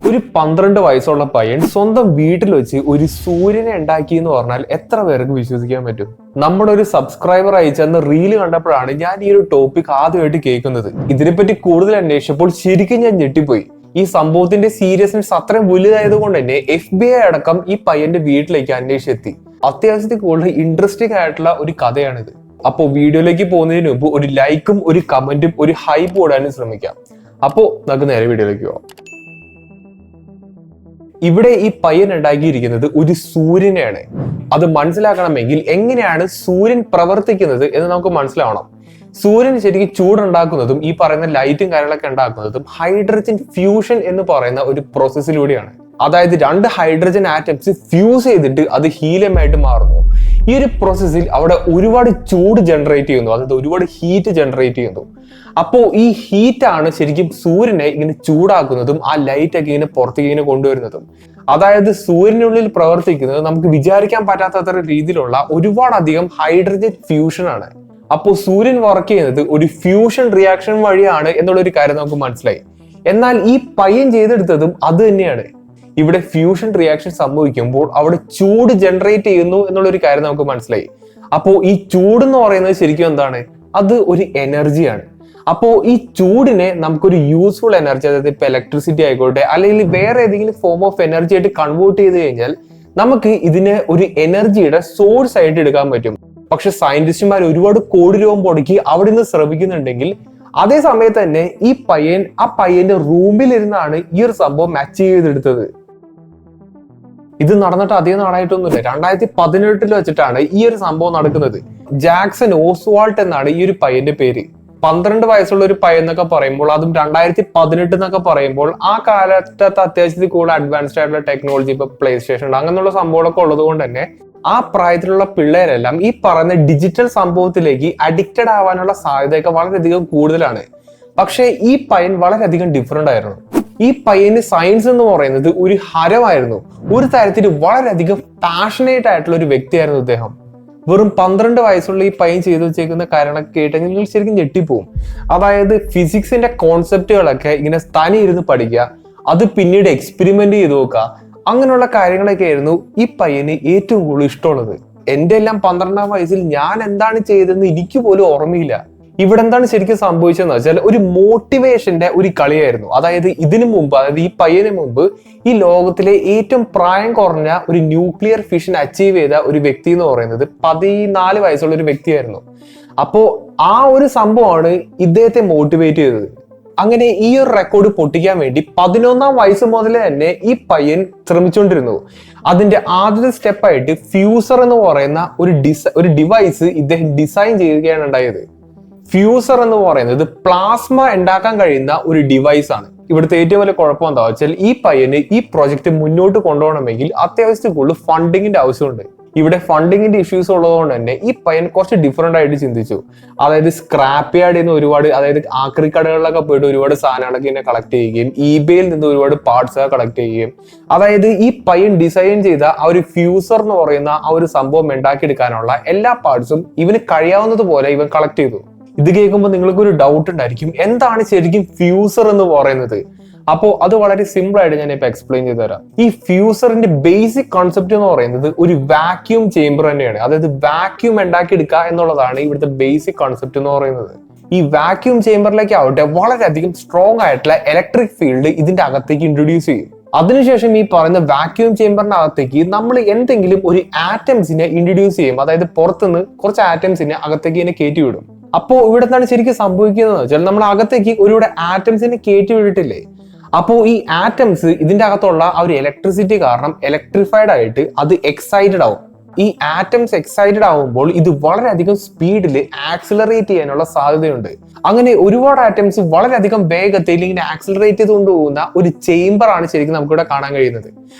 ഒരു 12 വയസ്സുള്ള പയ്യൻ സ്വന്തം വീട്ടിൽ വെച്ച് ഒരു സൂര്യനെ ഉണ്ടാക്കി എന്ന് പറഞ്ഞാൽ എത്ര പേർക്ക് വിശ്വസിക്കാൻ പറ്റും? നമ്മുടെ ഒരു സബ്സ്ക്രൈബർ അയച്ചെന്ന റീല് കണ്ടപ്പോഴാണ് ഞാൻ ഈ ഒരു ടോപ്പിക് ആദ്യമായിട്ട് കേൾക്കുന്നത്. ഇതിനെപ്പറ്റി കൂടുതൽ അന്വേഷിച്ചപ്പോൾ ശരിക്കും ഞാൻ ഞെട്ടിപ്പോയി. ഈ സംഭവത്തിന്റെ സീരിയസ്നെസ് അത്രയും വലുതായത് കൊണ്ട് തന്നെ FBI അടക്കം ഈ പയ്യന്റെ വീട്ടിലേക്ക് അന്വേഷിച്ചെത്തി. അത്യാവശ്യത്തിൽ കൂടുതൽ ഇൻട്രസ്റ്റിംഗ് ആയിട്ടുള്ള ഒരു കഥയാണിത്. അപ്പോ വീഡിയോയിലേക്ക് പോകുന്നതിന് മുമ്പ് ഒരു ലൈക്കും ഒരു കമന്റും ഒരു ഹൈപ്പ് കൂടാനും ശ്രമിക്കാം. അപ്പോ നമുക്ക് നേരെ വീഡിയോയിലേക്ക് പോവാം. ഇവിടെ ഈ പയ്യൻ ഉണ്ടാക്കിയിരിക്കുന്നത് ഒരു സൂര്യനെയാണ്. അത് മനസ്സിലാക്കണമെങ്കിൽ എങ്ങനെയാണ് സൂര്യൻ പ്രവർത്തിക്കുന്നത് എന്ന് നമുക്ക് മനസ്സിലാവണം. സൂര്യൻ ശരിക്കും ചൂടുണ്ടാക്കുന്നതും ഈ പറയുന്ന ലൈറ്റും കാര്യങ്ങളൊക്കെ ഉണ്ടാക്കുന്നതും ഹൈഡ്രജൻ ഫ്യൂഷൻ എന്ന് പറയുന്ന ഒരു പ്രോസസ്സിലൂടെയാണ്. അതായത് 2 ഹൈഡ്രജൻ ആറ്റംസ് ഫ്യൂസ് ചെയ്തിട്ട് അത് ഹീലിയമായിട്ട് മാറുന്നു. ഈ ഒരു പ്രോസസ്സിൽ അവിടെ ഒരുപാട് ചൂട് ജനറേറ്റ് ചെയ്യുന്നു, അതായത് ഒരുപാട് ഹീറ്റ് ജനറേറ്റ് ചെയ്യുന്നു. അപ്പോൾ ഈ ഹീറ്റാണ് ശരിക്കും സൂര്യനെ ഇങ്ങനെ ചൂടാക്കുന്നതും ആ ലൈറ്റ് ഒക്കെ ഇങ്ങനെ പുറത്തേക്ക് ഇങ്ങനെ കൊണ്ടുവരുന്നതും. അതായത് സൂര്യനുള്ളിൽ പ്രവർത്തിക്കുന്നത് നമുക്ക് വിചാരിക്കാൻ പറ്റാത്ത രീതിയിലുള്ള ഒരുപാടധികം ഹൈഡ്രജൻ ഫ്യൂഷൻ ആണ്. അപ്പോൾ സൂര്യൻ വർക്ക് ചെയ്യുന്നത് ഒരു ഫ്യൂഷൻ റിയാക്ഷൻ വഴിയാണ് എന്നുള്ളൊരു കാര്യം നമുക്ക് മനസ്സിലായി. എന്നാൽ ഈ പയ്യൻ ചെയ്തെടുത്തതും അത് തന്നെയാണ്. ഇവിടെ ഫ്യൂഷൻ റിയാക്ഷൻ സംഭവിക്കുമ്പോൾ അവിടെ ചൂട് ജനറേറ്റ് ചെയ്യുന്നു എന്നുള്ളൊരു കാര്യം നമുക്ക് മനസ്സിലായി. അപ്പോൾ ഈ ചൂട് എന്ന് പറയുന്നത് ശരിക്കും എന്താണ്? അത് ഒരു എനർജിയാണ്. അപ്പോൾ ഈ ചൂടിനെ നമുക്കൊരു യൂസ്ഫുൾ എനർജി, അതായത് ഇപ്പൊ ഇലക്ട്രിസിറ്റി ആയിക്കോട്ടെ അല്ലെങ്കിൽ വേറെ ഏതെങ്കിലും ഫോം ഓഫ് എനർജി ആയിട്ട് കൺവേർട്ട് ചെയ്ത് കഴിഞ്ഞാൽ നമുക്ക് ഇതിനെ ഒരു എനർജിയുടെ സോഴ്സ് ആയിട്ട് എടുക്കാൻ പറ്റും. പക്ഷെ സയന്റിസ്റ്റുമാർ ഒരുപാട് കോടി രൂപ മുടക്കി അവിടെ നിന്ന് ശ്രമിക്കുന്നുണ്ടെങ്കിൽ അതേ സമയത്ത് തന്നെ ഈ പയ്യൻ ആ പയ്യന്റെ റൂമിലിരുന്നാണ് ഈ ഒരു സംഭവം അച്ചീവ് ചെയ്തെടുത്തത്. ഇത് നടന്നിട്ട് അധികം നാളായിട്ടൊന്നുമില്ല. 2018 വെച്ചിട്ടാണ് ഈ ഒരു സംഭവം നടക്കുന്നത്. ജാക്സൺ ഓസ്വാൾട്ട് എന്നാണ് ഈ ഒരു പയ്യന്റെ പേര്. 12 വയസ്സുള്ള ഒരു പയ്യൻ എന്നൊക്കെ പറയുമ്പോൾ, അതും 2018 എന്നൊക്കെ പറയുമ്പോൾ ആ കാലത്ത് അത്യാവശ്യത്തിൽ കൂടുതൽ അഡ്വാൻസ്ഡ് ആയിട്ടുള്ള ടെക്നോളജി, ഇപ്പൊ പ്ലേ സ്റ്റേഷൻ അങ്ങനെയുള്ള സംഭവങ്ങളൊക്കെ ഉള്ളത് കൊണ്ട് തന്നെ ആ പ്രായത്തിലുള്ള പിള്ളേരെല്ലാം ഈ പറയുന്ന ഡിജിറ്റൽ സംഭവത്തിലേക്ക് അഡിക്റ്റഡ് ആവാനുള്ള സാധ്യതയൊക്കെ വളരെയധികം കൂടുതലാണ്. പക്ഷേ ഈ പയ്യൻ വളരെയധികം ഡിഫറെന്റ് ആയിരുന്നു. ഈ പയ്യന് സയൻസ് എന്ന് പറയുന്നത് ഒരു ഹരമായിരുന്നു. ഒരു തരത്തിൽ വളരെയധികം പാഷനേറ്റ് ആയിട്ടുള്ള ഒരു വ്യക്തിയായിരുന്നു അദ്ദേഹം. വെറും 12 വയസ്സുള്ള ഈ പയ്യൻ ചെയ്തു വെച്ചേക്കുന്ന കാര്യങ്ങളൊക്കെ കേട്ടെങ്കിൽ നിങ്ങൾ ശരിക്കും ഞെട്ടിപ്പോവും. അതായത് ഫിസിക്സിന്റെ കോൺസെപ്റ്റുകളൊക്കെ ഇങ്ങനെ തനി ഇരുന്ന് പഠിക്കുക, അത് പിന്നീട് എക്സ്പെരിമെന്റ് ചെയ്ത് നോക്കുക, അങ്ങനെയുള്ള കാര്യങ്ങളൊക്കെ ആയിരുന്നു ഈ പയ്യന് ഏറ്റവും കൂടുതൽ ഇഷ്ടമുള്ളത്. എന്റെ എല്ലാം 12ാം വയസ്സിൽ ഞാൻ എന്താണ് ചെയ്തതെന്ന് എനിക്ക് പോലും ഓർമ്മയില്ല. ഇവിടെ എന്താണ് ശരിക്കും സംഭവിച്ചതെന്ന് വെച്ചാൽ ഒരു മോട്ടിവേഷന്റെ ഒരു കളിയായിരുന്നു. അതായത് ഇതിനു മുമ്പ്, അതായത് ഈ പയ്യന് മുമ്പ് ഈ ലോകത്തിലെ ഏറ്റവും പ്രായം കുറഞ്ഞ ഒരു ന്യൂക്ലിയർ ഫിഷൻ അച്ചീവ് ചെയ്ത ഒരു വ്യക്തി എന്ന് പറയുന്നത് 14 വയസ്സുള്ള ഒരു വ്യക്തിയായിരുന്നു. അപ്പോ ആ ഒരു സംഭവമാണ് ഇദ്ദേഹത്തെ മോട്ടിവേറ്റ് ചെയ്തത്. അങ്ങനെ ഈ ഒരു റെക്കോർഡ് പൊട്ടിക്കാൻ വേണ്ടി 11ാം വയസ്സ് മുതൽ തന്നെ ഈ പയ്യൻ ശ്രമിച്ചുകൊണ്ടിരുന്നു. അതിന്റെ ആദ്യത്തെ സ്റ്റെപ്പായിട്ട് ഫ്യൂസർ എന്ന് പറയുന്ന ഒരു ഡിവൈസ് ഇദ്ദേഹം ഡിസൈൻ ചെയ്യുകയാണ് ഉണ്ടായത്. ഫ്യൂസർ എന്ന് പറയുന്നത് പ്ലാസ്മ ഉണ്ടാക്കാൻ കഴിയുന്ന ഒരു ഡിവൈസ് ആണ്. ഇവിടുത്തെ ഏറ്റവും വലിയ കുഴപ്പം എന്താ വെച്ചാൽ ഈ പയ്യന് ഈ പ്രോജക്റ്റ് മുന്നോട്ട് കൊണ്ടുപോകണമെങ്കിൽ അത്യാവശ്യത്തിൽ കൂടുതൽ ഫണ്ടിങ്ങിന്റെ ആവശ്യമുണ്ട്. ഇവിടെ ഫണ്ടിങ്ങിന്റെ ഇഷ്യൂസ് ഉള്ളതുകൊണ്ട് തന്നെ ഈ പയ്യൻ കുറച്ച് ഡിഫറെന്റ് ആയിട്ട് ചിന്തിച്ചു. അതായത് സ്ക്രാപ്പ് യാർഡിൽ നിന്ന് ഒരുപാട്, അതായത് ആക്രി കടകളിലൊക്കെ പോയിട്ട് ഒരുപാട് സാധനങ്ങളൊക്കെ ഇങ്ങനെ കളക്ട് ചെയ്യുകയും ഇബേയിൽ നിന്ന് ഒരുപാട് പാർട്സ് ഒക്കെ കളക്ട് ചെയ്യുകയും, അതായത് ഈ പയ്യൻ ഡിസൈൻ ചെയ്ത ആ ഒരു ഫ്യൂസർ എന്ന് പറയുന്ന ആ ഒരു സംഭവം ഉണ്ടാക്കിയെടുക്കാനുള്ള എല്ലാ പാർട്സും ഇവന് കഴിയാവുന്നതുപോലെ ഇവൻ കളക്ട് ചെയ്തു. ഇത് കേൾക്കുമ്പോൾ നിങ്ങൾക്ക് ഒരു ഡൗട്ട് ഉണ്ടായിരിക്കും, എന്താണ് ശരിക്കും ഫ്യൂസർ എന്ന് പറയുന്നത്? അപ്പോൾ അത് വളരെ സിമ്പിൾ ആയിട്ട് ഞാൻ ഇപ്പൊ എക്സ്പ്ലെയിൻ ചെയ്തു തരാം. ഈ ഫ്യൂസറിന്റെ ബേസിക് കോൺസെപ്റ്റ് എന്ന് പറയുന്നത് ഒരു വാക്യൂം ചേംബർ തന്നെയാണ്. അതായത് വാക്യൂം ഉണ്ടാക്കിയെടുക്കുക എന്നുള്ളതാണ് ഇവിടുത്തെ ബേസിക് കോൺസെപ്റ്റ് എന്ന് പറയുന്നത്. ഈ വാക്യൂം ചേംബറിലേക്ക് ആവട്ടെ വളരെയധികം സ്ട്രോങ് ആയിട്ടുള്ള ഇലക്ട്രിക് ഫീൽഡ് ഇതിന്റെ അകത്തേക്ക് ഇൻട്രൊഡ്യൂസ് ചെയ്യും. അതിനുശേഷം ഈ പറയുന്ന വാക്യൂം ചേംബറിന്റെ അകത്തേക്ക് നമ്മൾ എന്തെങ്കിലും ഒരു ആറ്റംസിനെ ഇൻട്രൊഡ്യൂസ് ചെയ്യും. അതായത് പുറത്തുനിന്ന് കുറച്ച് ആറ്റംസിനെ അകത്തേക്ക് ഇതിനെ കയറ്റി വിടും. അപ്പോ ഇവിടെ എന്താണ് ശരിക്കും സംഭവിക്കുന്നത് വെച്ചാൽ നമ്മൾ അകത്തേക്ക് ഒരുപാട് ആറ്റംസിനെ കയറ്റി വിട്ടിട്ടില്ലേ? അപ്പോൾ ഈ ആറ്റംസ് ഇതിന്റെ അകത്തുള്ള ആ ഒരു ഇലക്ട്രിസിറ്റി കാരണം ഇലക്ട്രിഫൈഡ് ആയിട്ട് അത് എക്സൈറ്റഡ് ആവും. ഈ ആറ്റംസ് എക്സൈറ്റഡ് ആവുമ്പോൾ ഇത് വളരെയധികം സ്പീഡിൽ ആക്സിലറേറ്റ് ചെയ്യാനുള്ള സാധ്യതയുണ്ട്. അങ്ങനെ ഒരുപാട് ആറ്റംസ് വളരെയധികം വേഗത്തിൽ ഇങ്ങനെ ആക്സിലറേറ്റ് ചെയ്തുകൊണ്ട് പോകുന്ന ഒരു ചേംബർ ആണ് ശരിക്കും നമുക്കിവിടെ കാണാൻ കഴിയുന്നത്.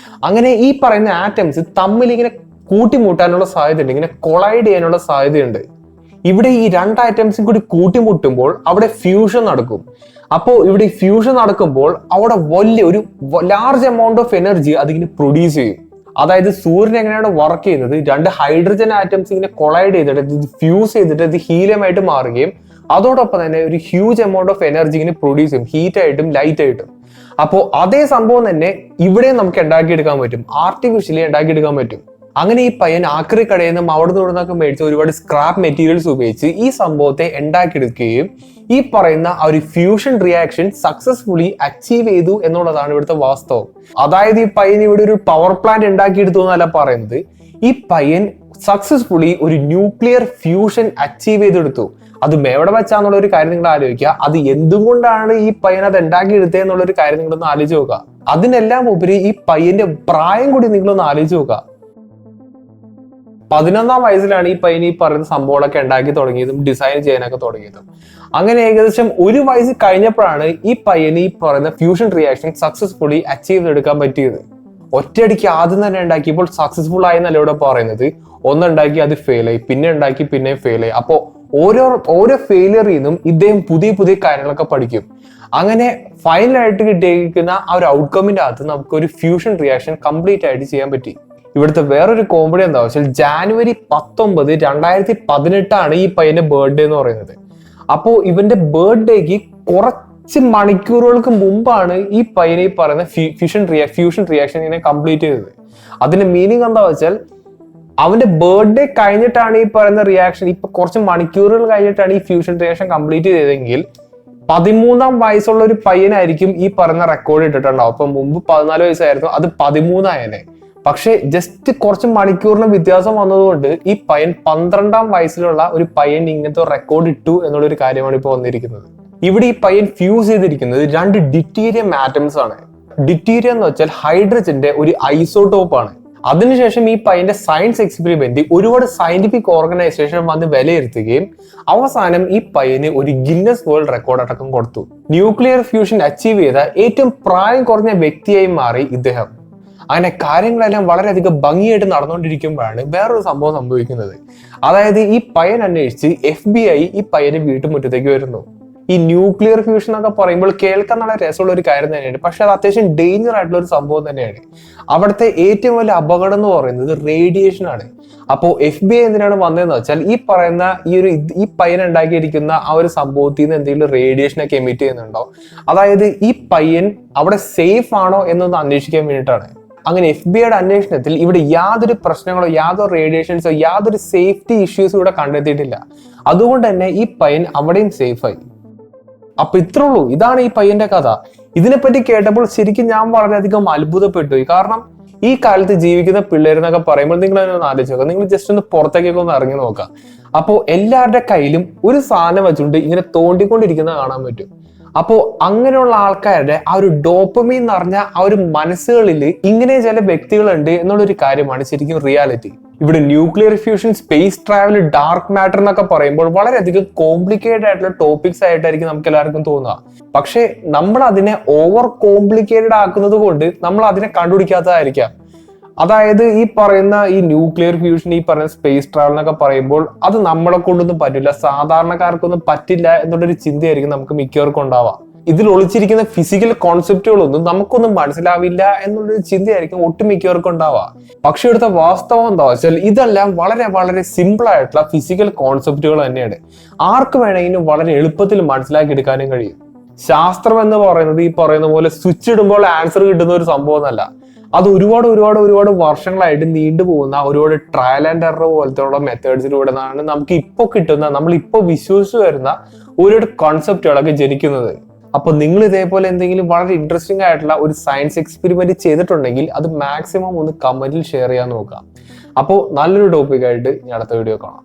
അങ്ങനെ ഈ പറയുന്ന ആറ്റംസ് തമ്മിൽ ഇങ്ങനെ കൂട്ടിമുട്ടാനുള്ള സാധ്യതയുണ്ട്, ഇങ്ങനെ കൊളൈഡ് ചെയ്യാനുള്ള സാധ്യതയുണ്ട്. ഇവിടെ ഈ 2 ഐറ്റംസും കൂടി കൂട്ടിമുട്ടുമ്പോൾ അവിടെ ഫ്യൂഷൻ നടക്കും. അപ്പോൾ ഇവിടെ ഫ്യൂഷൻ നടക്കുമ്പോൾ അവിടെ വലിയ ലാർജ് എമൗണ്ട് ഓഫ് എനർജി അതിങ്ങനെ പ്രൊഡ്യൂസ് ചെയ്യും. അതായത് സൂര്യൻ എങ്ങനെയാണ് വർക്ക് ചെയ്യുന്നത്? 2 ഹൈഡ്രജൻ ആറ്റംസ് ഇങ്ങനെ കൊളൈഡ് ചെയ്തിട്ട് ഇത് ഫ്യൂസ് ചെയ്തിട്ട് ഇത് ഹീലിയമായിട്ട് മാറുകയും അതോടൊപ്പം തന്നെ ഒരു ഹ്യൂജ് എമൗണ്ട് ഓഫ് എനർജി ഇങ്ങനെ പ്രൊഡ്യൂസ് ചെയ്യും, ഹീറ്റ് ആയിട്ടും ലൈറ്റ് ആയിട്ടും. അപ്പോൾ അതേ സംഭവം തന്നെ ഇവിടെ നമുക്ക് ഉണ്ടാക്കിയെടുക്കാൻ പറ്റും, ആർട്ടിഫിഷ്യലി ഉണ്ടാക്കിയെടുക്കാൻ പറ്റും. അങ്ങനെ ഈ പയ്യൻ ആക്രി കടയിൽ നിന്നും അവിടെ നിന്നൊക്കെ മേടിച്ച ഒരുപാട് സ്ക്രാപ്പ് മെറ്റീരിയൽസ് ഉപയോഗിച്ച് ഈ സംഭവത്തെ ഉണ്ടാക്കിയെടുക്കുകയും ഈ പറയുന്ന ആ ഒരു ഫ്യൂഷൻ റിയാക്ഷൻ സക്സസ്ഫുള്ളി അച്ചീവ് ചെയ്തു എന്നുള്ളതാണ് ഇവിടുത്തെ വാസ്തവം. അതായത് ഈ പയ്യൻ ഇവിടെ ഒരു പവർ പ്ലാന്റ് ഉണ്ടാക്കിയെടുത്തു എന്നല്ല പറയുന്നത്, ഈ പയ്യൻ സക്സസ്ഫുള്ളി ഒരു ന്യൂക്ലിയർ ഫ്യൂഷൻ അച്ചീവ് ചെയ്തെടുത്തു. അത് എവിടെ വെച്ചാന്നുള്ള ഒരു കാര്യം നിങ്ങൾ ആലോചിക്കുക. അത് എന്തുകൊണ്ടാണ് ഈ പയ്യൻ അത് ഉണ്ടാക്കിയെടുത്തത് എന്നുള്ള ഒരു കാര്യം നിങ്ങളൊന്ന് ആലോചിച്ച് നോക്കുക. അതിനെല്ലാം ഉപരി ഈ പയ്യന്റെ പ്രായം കൂടി നിങ്ങളൊന്ന് ആലോചിച്ച് നോക്കുക. 11ാം വയസ്സിലാണ് ഈ പയ്യൻ ഈ പറയുന്ന സംഭവങ്ങളൊക്കെ ഉണ്ടാക്കി തുടങ്ങിയതും ഡിസൈൻ ചെയ്യാനൊക്കെ തുടങ്ങിയതും. അങ്ങനെ ഏകദേശം 1 വയസ്സ് കഴിഞ്ഞപ്പോഴാണ് ഈ പയ്യന് ഈ പറയുന്ന ഫ്യൂഷൻ റിയാക്ഷൻ സക്സസ്ഫുള്ളി അച്ചീവ് ചെയ്തെടുക്കാൻ പറ്റിയത്. ഒറ്റയടിക്ക് ആദ്യം തന്നെ ഉണ്ടാക്കിയപ്പോൾ സക്സസ്ഫുൾ ആയി എന്നല്ല ഇവിടെ പറയുന്നത്. ഒന്നുണ്ടാക്കി അത് ഫെയിലായി, പിന്നെ ഉണ്ടാക്കി പിന്നെ ഫെയിലായി. അപ്പോ ഓരോ ഫെയിലിയറിൽ നിന്നും ഇദ്ദേഹം പുതിയ പുതിയ കാര്യങ്ങളൊക്കെ പഠിക്കും. അങ്ങനെ ഫൈനലായിട്ട് കിട്ടിയിരിക്കുന്ന ആ ഒരു ഔട്ട്കമ്മിന്റെ അകത്ത് നമുക്ക് ഒരു ഫ്യൂഷൻ റിയാക്ഷൻ കംപ്ലീറ്റ് ആയിട്ട് ചെയ്യാൻ പറ്റി. ഇവിടുത്തെ വേറൊരു കോമഡി എന്താ വെച്ചാൽ ജാനുവരി 19, 2018 ഈ പയ്യന്റെ ബർത്ത്ഡേ എന്ന് പറയുന്നത്. അപ്പോ ഇവന്റെ ബർത്ത്ഡേക്ക് കുറച്ച് മണിക്കൂറുകൾക്ക് മുമ്പാണ് ഈ പയ്യനെ ഈ പറയുന്ന ഫ്യൂഷൻ റിയാക്ഷൻ ഇങ്ങനെ കംപ്ലീറ്റ് ചെയ്തത്. അതിന്റെ മീനിങ് എന്താ വെച്ചാൽ അവന്റെ ബർത്ത്ഡേ കഴിഞ്ഞിട്ടാണ് ഈ പറയുന്ന റിയാക്ഷൻ, ഇപ്പൊ കുറച്ച് മണിക്കൂറുകൾ കഴിഞ്ഞിട്ടാണ് ഈ ഫ്യൂഷൻ റിയാക്ഷൻ കംപ്ലീറ്റ് ചെയ്തതെങ്കിൽ 13ാം വയസ്സുള്ള ഒരു പയ്യനായിരിക്കും ഈ പറയുന്ന റെക്കോർഡ് ഇട്ടിട്ടുണ്ടാവും. അപ്പൊ മുമ്പ് 14 വയസ്സായിരുന്നു, അത് 13 ആയനെ. പക്ഷെ ജസ്റ്റ് കുറച്ച് മണിക്കൂറിന് വ്യത്യാസം വന്നതുകൊണ്ട് ഈ പയ്യൻ 12ാം വയസ്സിലുള്ള ഒരു പയ്യൻ ഇങ്ങനത്തെ റെക്കോർഡ് ഇട്ടു എന്നുള്ളൊരു കാര്യമാണ് ഇപ്പോൾ വന്നിരിക്കുന്നത്. ഇവിടെ ഈ പയ്യൻ ഫ്യൂസ് ചെയ്തിരിക്കുന്നത് 2 ഡിറ്റീരിയം ആറ്റംസ് ആണ്. ഡിറ്റീരിയം എന്ന് വെച്ചാൽ ഹൈഡ്രജന്റെ ഒരു ഐസോടോപ്പ് ആണ്. അതിനുശേഷം ഈ പയ്യന്റെ സയൻസ് എക്സ്പെരിമെന്റ് ഒരുപാട് സയന്റിഫിക് ഓർഗനൈസേഷൻ വന്ന് വിലയിരുത്തുകയും അവസാനം ഈ പയ്യന് ഒരു ഗിന്നസ് വേൾഡ് റെക്കോർഡ് അടക്കം കൊടുത്തു. ന്യൂക്ലിയർ ഫ്യൂഷൻ അച്ചീവ് ചെയ്ത ഏറ്റവും പ്രായം കുറഞ്ഞ വ്യക്തിയായി മാറി ഇദ്ദേഹം. അങ്ങനെ കാര്യങ്ങളെല്ലാം വളരെയധികം ഭംഗിയായിട്ട് നടന്നുകൊണ്ടിരിക്കുമ്പോഴാണ് വേറൊരു സംഭവം സംഭവിക്കുന്നത്. അതായത് ഈ പയ്യൻ അന്വേഷിച്ച് FBI ഈ പയ്യന്റെ വീട്ടുമുറ്റത്തേക്ക് വരുന്നു. ഈ ന്യൂക്ലിയർ ഫ്യൂഷൻ എന്നൊക്കെ പറയുമ്പോൾ കേൾക്കാൻ നല്ല രസമുള്ള ഒരു കാര്യം തന്നെയാണ്, പക്ഷെ അത് അത്യാവശ്യം ഡേഞ്ചർ ആയിട്ടുള്ള ഒരു സംഭവം തന്നെയാണ്. അവിടുത്തെ ഏറ്റവും വലിയ അപകടം എന്ന് പറയുന്നത് റേഡിയേഷൻ ആണ്. അപ്പോൾ FBI എന്തിനാണ് വന്നതെന്ന് വെച്ചാൽ ഈ പറയുന്ന ഈ പയ്യൻ ഉണ്ടാക്കിയിരിക്കുന്ന ആ ഒരു സംഭവത്തിൽ നിന്ന് എന്തെങ്കിലും റേഡിയേഷൻ ഒക്കെ എമിറ്റ് ചെയ്യുന്നുണ്ടോ, അതായത് ഈ പയ്യൻ അവിടെ സേഫ് ആണോ എന്നൊന്ന് അന്വേഷിക്കാൻ വേണ്ടിയിട്ടാണ്. അങ്ങനെ FBI അന്വേഷണത്തിൽ ഇവിടെ യാതൊരു പ്രശ്നങ്ങളോ യാതൊരു റേഡിയേഷൻസോ യാതൊരു സേഫ്റ്റി ഇഷ്യൂസും ഇവിടെ കണ്ടെത്തിയിട്ടില്ല. അതുകൊണ്ട് തന്നെ ഈ പയ്യൻ അവിടെയും സേഫായി. അപ്പൊ ഇത്രേ ഉള്ളൂ, ഇതാണ് ഈ പയ്യന്റെ കഥ. ഇതിനെപ്പറ്റി കേട്ടപ്പോൾ ശരിക്കും ഞാൻ വളരെയധികം അത്ഭുതപ്പെട്ടു. കാരണം ഈ കാലത്ത് ജീവിക്കുന്ന പിള്ളേരെന്നൊക്കെ പറയുമ്പോൾ നിങ്ങൾ അതിനൊന്ന് ആലോചിച്ച് നോക്കാം. നിങ്ങൾ ജസ്റ്റ് ഒന്ന് പുറത്തേക്കൊക്കെ ഒന്ന് ഇറങ്ങി നോക്കാം. അപ്പോൾ എല്ലാവരുടെ കയ്യിലും ഒരു സാധനം വെച്ചുകൊണ്ട് ഇങ്ങനെ തോണ്ടിക്കൊണ്ടിരിക്കുന്നത് കാണാൻ പറ്റും. അപ്പോ അങ്ങനെയുള്ള ആൾക്കാരുടെ ആ ഒരു ഡോപ്പമീൻ നിറഞ്ഞ ആ ഒരു മനസ്സുകളിൽ ഇങ്ങനെ ചില വ്യക്തികളുണ്ട് എന്നുള്ളൊരു കാര്യമാണ് ശരിക്കും റിയാലിറ്റി. ഇവിടെ nuclear fusion, space travel, dark matter എന്നൊക്കെ പറയുമ്പോൾ വളരെയധികം കോംപ്ലിക്കേറ്റഡ് ആയിട്ടുള്ള ടോപ്പിക്സ് ആയിട്ടായിരിക്കും നമുക്ക് എല്ലാവർക്കും തോന്നുക. പക്ഷെ നമ്മൾ അതിനെ ഓവർ കോംപ്ലിക്കേറ്റഡ് ആക്കുന്നത് കൊണ്ട് നമ്മൾ അതിനെ കണ്ടുപിടിക്കാത്തതായിരിക്കാം. അതായത് ഈ പറയുന്ന ഈ ന്യൂക്ലിയർ ഫ്യൂഷൻ, ഈ പറയുന്ന സ്പേസ് ട്രാവൽ എന്നൊക്കെ പറയുമ്പോൾ അത് നമ്മളെ കൊണ്ടൊന്നും പറ്റില്ല, സാധാരണക്കാർക്കൊന്നും പറ്റില്ല എന്നുള്ളൊരു ചിന്തയായിരിക്കും നമുക്ക് മിക്കവർക്കും ഉണ്ടാവുക. ഇതിൽ ഒളിച്ചിരിക്കുന്ന ഫിസിക്കൽ കോൺസെപ്റ്റുകളൊന്നും നമുക്കൊന്നും മനസ്സിലാവില്ല എന്നുള്ളൊരു ചിന്തയായിരിക്കും ഒട്ടുമിക്കവർക്കും ഉണ്ടാവുക. പക്ഷെ ഇവിടുത്തെ വാസ്തവം എന്താ വെച്ചാൽ ഇതെല്ലാം വളരെ വളരെ സിമ്പിൾ ആയിട്ടുള്ള ഫിസിക്കൽ കോൺസെപ്റ്റുകൾ തന്നെയാണ്. ആർക്ക് വേണമെങ്കിലും വളരെ എളുപ്പത്തിൽ മനസ്സിലാക്കി എടുക്കാനും കഴിയും. ശാസ്ത്രം എന്ന് പറയുന്നത് ഈ പറയുന്ന പോലെ സ്വിച്ച് ഇടുമ്പോൾ ആൻസർ കിട്ടുന്ന ഒരു സംഭവം എന്നല്ല. അത് ഒരുപാട് വർഷങ്ങളായിട്ട് നീണ്ടുപോകുന്ന ഒരുപാട് ട്രയൽ ആൻഡ് എറർ പോലത്തെ ഉള്ള മെത്തേഡ്സിലൂടെ നമുക്ക് ഇപ്പൊ കിട്ടുന്ന, നമ്മളിപ്പോ വിശ്വസിച്ചു വരുന്ന ഒരുപാട് കോൺസെപ്റ്റുകളൊക്കെ ജനിക്കുന്നത്. അപ്പൊ നിങ്ങൾ ഇതേപോലെ എന്തെങ്കിലും വളരെ ഇൻട്രസ്റ്റിംഗ് ആയിട്ടുള്ള ഒരു സയൻസ് എക്സ്പെരിമെന്റ് ചെയ്തിട്ടുണ്ടെങ്കിൽ അത് മാക്സിമം ഒന്ന് കമന്റിൽ ഷെയർ ചെയ്യാൻ നോക്കാം. അപ്പോൾ നല്ലൊരു ടോപ്പിക്കായിട്ട് ഞാൻ അടുത്ത വീഡിയോ കാണാം.